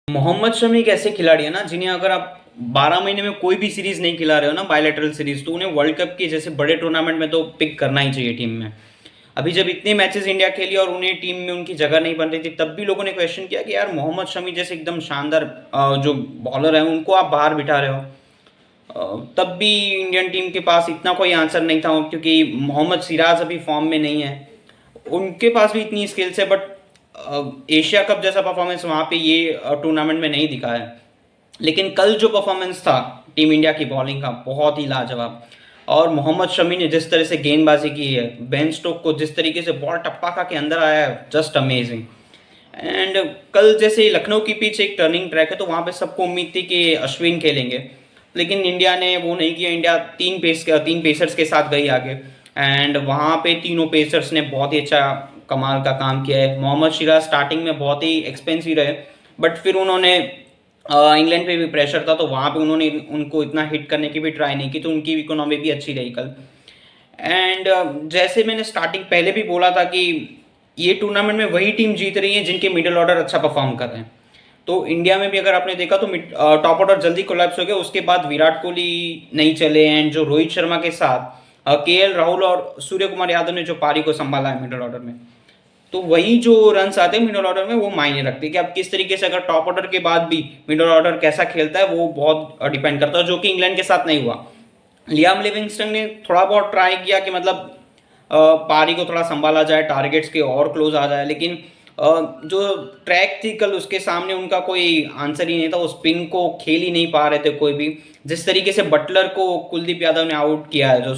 मोहम्मद शमी एक ऐसे खिलाड़ी है ना जिन्हें अगर आप 12 महीने में कोई भी सीरीज नहीं खिला रहे हो ना, बायलैटरल सीरीज, तो उन्हें वर्ल्ड कप के जैसे बड़े टूर्नामेंट में तो पिक करना ही चाहिए टीम में। अभी जब इतने मैचेस इंडिया खेली और उन्हें टीम में उनकी जगह नहीं बन रही थी, तब भी लोगों ने क्वेश्चन किया कि यार मोहम्मद शमी जैसे एकदम शानदार जो बॉलर है उनको आप बाहर बिठा रहे हो। तब भी इंडियन टीम के पास इतना कोई आंसर नहीं था, क्योंकि मोहम्मद सिराज अभी फॉर्म में नहीं है। उनके पास भी इतनी स्किल्स है, बट एशिया कप जैसा परफॉर्मेंस वहाँ पे ये टूर्नामेंट में नहीं दिखा है। लेकिन कल जो परफॉर्मेंस था टीम इंडिया की बॉलिंग का, बहुत ही लाजवाब। और मोहम्मद शमी ने जिस तरह से गेंदबाजी की है, बेन स्टोक को जिस तरीके से बॉल टप्पा खा के अंदर आया है, जस्ट अमेजिंग। एंड कल जैसे लखनऊ की पिच एक टर्निंग ट्रैक है, तो वहाँ पे सबको उम्मीद थी कि अश्विन खेलेंगे, लेकिन इंडिया ने वो नहीं किया। इंडिया तीन पेसर्स के साथ गई आगे, एंड वहाँ पे तीनों पेसर्स ने बहुत ही अच्छा कमाल का काम किया है। मोहम्मद सिराज स्टार्टिंग में बहुत ही एक्सपेंसिव रहे, बट फिर उन्होंने इंग्लैंड पे भी प्रेशर था, तो वहाँ पे उन्होंने उनको इतना हिट करने की भी ट्राई नहीं की, तो उनकी इकोनॉमी भी अच्छी रही कल। एंड जैसे मैंने स्टार्टिंग पहले भी बोला था कि ये टूर्नामेंट में वही टीम जीत रही है जिनके मिडिल ऑर्डर अच्छा परफॉर्म कर रहे हैं। तो इंडिया में भी अगर आपने देखा तो टॉप ऑर्डर जल्दी कोलैप्स हो गया, उसके बाद विराट कोहली नहीं चले, एंड जो रोहित शर्मा के साथ केएल राहुल और सूर्य कुमार यादव ने जो पारी को संभाला है मिडिल ऑर्डर में, तो वही जो रन्स आते हैं मिडिल ऑर्डर में वो मायने रखते हैं कि आप किस तरीके से, अगर टॉप ऑर्डर के बाद भी मिडिल ऑर्डर कैसा खेलता है वो बहुत डिपेंड करता है, जो कि इंग्लैंड के साथ नहीं हुआ। लियाम लिविंगस्टन ने थोड़ा बहुत ट्राई किया कि मतलब पारी को थोड़ा संभाला जाए, टारगेट्स के और क्लोज आ जाए, लेकिन जो ट्रैक थी कल उसके सामने उनका कोई आंसर ही नहीं था। वो स्पिन को खेल ही नहीं पा रहे थे कोई भी। जिस तरीके से बटलर को कुलदीप यादव ने आउट किया है, जो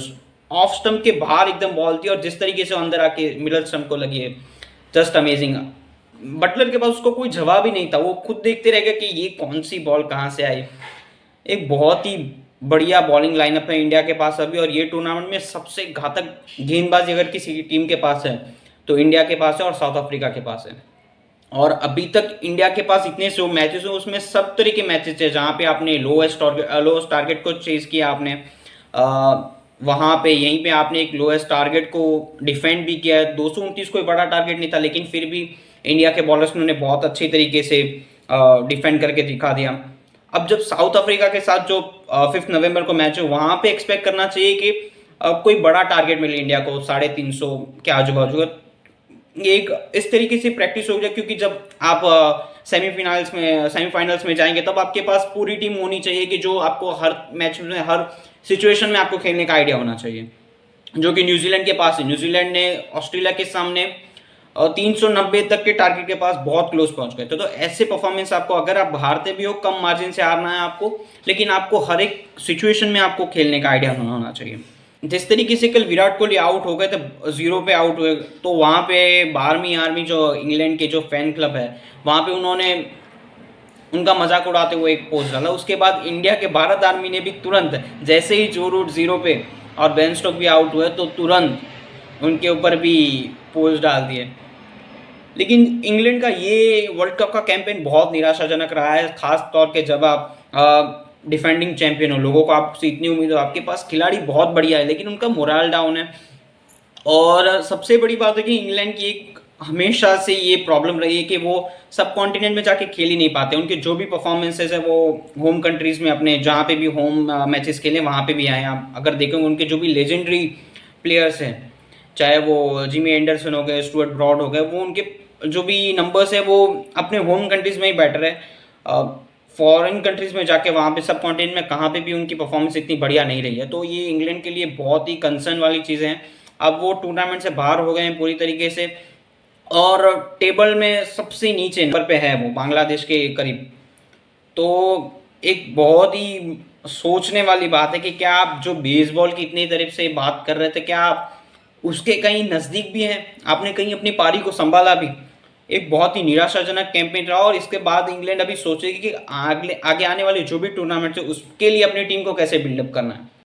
ऑफ स्टंप के बाहर एकदम बॉल थी, और जिस तरीके से अंदर आके मिडल स्टंप को लगी है, जस्ट अमेजिंग। बटलर के पास उसको कोई जवाब ही नहीं था, वो खुद देखते रह गए कि ये कौन सी बॉल कहाँ से आई। एक बहुत ही बढ़िया बॉलिंग लाइनअप है इंडिया के पास अभी, और ये टूर्नामेंट में सबसे घातक गेंदबाजी अगर किसी टीम के पास है तो इंडिया के पास है और साउथ अफ्रीका के पास है। और अभी तक इंडिया के पास इतने जो मैचेस हैं उसमें सब तरह के मैचेस है जहाँ पे आपने लोएस्ट टारगेट को चेज किया आपने, वहाँ पे यहीं पे आपने एक लोएस्ट टारगेट को डिफेंड भी किया है। 229 कोई बड़ा टारगेट नहीं था, लेकिन फिर भी इंडिया के बॉलर्स ने उन्हें बहुत अच्छी तरीके से डिफेंड करके दिखा दिया। अब जब साउथ अफ्रीका के साथ जो 5 नवंबर को मैच है, वहाँ पे एक्सपेक्ट करना चाहिए कि कोई बड़ा टारगेट मिले इंडिया को, 350 के आजू बाजू। एक इस तरीके से प्रैक्टिस हो जाए, क्योंकि जब आप सेमीफाइनल्स में जाएंगे तब आपके पास पूरी टीम होनी चाहिए कि जो आपको हर मैच में, हर सिचुएशन में आपको खेलने का आइडिया होना चाहिए, जो कि न्यूजीलैंड के पास है। न्यूजीलैंड ने ऑस्ट्रेलिया के सामने 390 तक के टारगेट के पास बहुत क्लोज पहुंच गए थे। तो ऐसे परफॉर्मेंस आपको, अगर आप हारते भी हो, कम मार्जिन से हारना है आपको, लेकिन आपको हर एक सिचुएशन में आपको खेलने का आइडिया होना चाहिए। जिस तरीके से कल विराट कोहली आउट हो गए थे, 0 पे आउट हुए, तो वहाँ पे 12वीं आर्मी जो इंग्लैंड के जो फैन क्लब है, वहाँ पे उन्होंने उनका मजाक उड़ाते हुए एक पोस्ट डाला। उसके बाद इंडिया के भारत आर्मी ने भी तुरंत, जैसे ही जो रूट 0 पे और बेन स्टोक भी आउट हुए, तो तुरंत उनके ऊपर भी पोस्ट डाल दिए। लेकिन इंग्लैंड का ये वर्ल्ड कप का कैंपेन बहुत निराशाजनक रहा है, खास तौर के जब आप डिफेंडिंग चैंपियन हो। लोगों को आपसे इतनी उम्मीद हो, आपके पास खिलाड़ी बहुत बढ़िया है, लेकिन उनका मोरल डाउन है। और सबसे बड़ी बात है कि इंग्लैंड की एक हमेशा से ये प्रॉब्लम रही है कि वो सब कॉन्टिनेंट में जाके खेल ही नहीं पाते। उनके जो भी परफॉर्मेंसेज है वो होम कंट्रीज़ में, अपने जहाँ पे भी होम मैचेस खेले वहाँ पे भी आए हैं। आप अगर देखेंगे उनके जो भी लेजेंडरी प्लेयर्स हैं, चाहे वो जिमी एंडरसन हो गए, स्टुअर्ट ब्रॉड हो गए, वो उनके जो भी नंबर्स है वो अपने होम कंट्रीज़ में ही बेटर है। फॉरेन कंट्रीज़ में जाके वहाँ पे सब कॉन्टिनेंट में कहाँ पे भी उनकी परफॉर्मेंस इतनी बढ़िया नहीं रही है। तो ये इंग्लैंड के लिए बहुत ही कंसर्न वाली चीज़ें हैं। अब वो टूर्नामेंट से बाहर हो गए हैं पूरी तरीके से, और टेबल में सबसे नीचे नंबर पे है वो, बांग्लादेश के करीब। तो एक बहुत ही सोचने वाली बात है कि क्या आप जो बेसबॉल की इतनी तरफ से बात कर रहे थे, क्या आप उसके कहीं नज़दीक भी हैं? आपने कहीं अपनी पारी को संभाला भी? एक बहुत ही निराशाजनक कैंपेन रहा, और इसके बाद इंग्लैंड अभी सोचेगी कि आगे आगे आने वाले जो भी टूर्नामेंट है उसके लिए अपनी टीम को कैसे बिल्डअप करना है।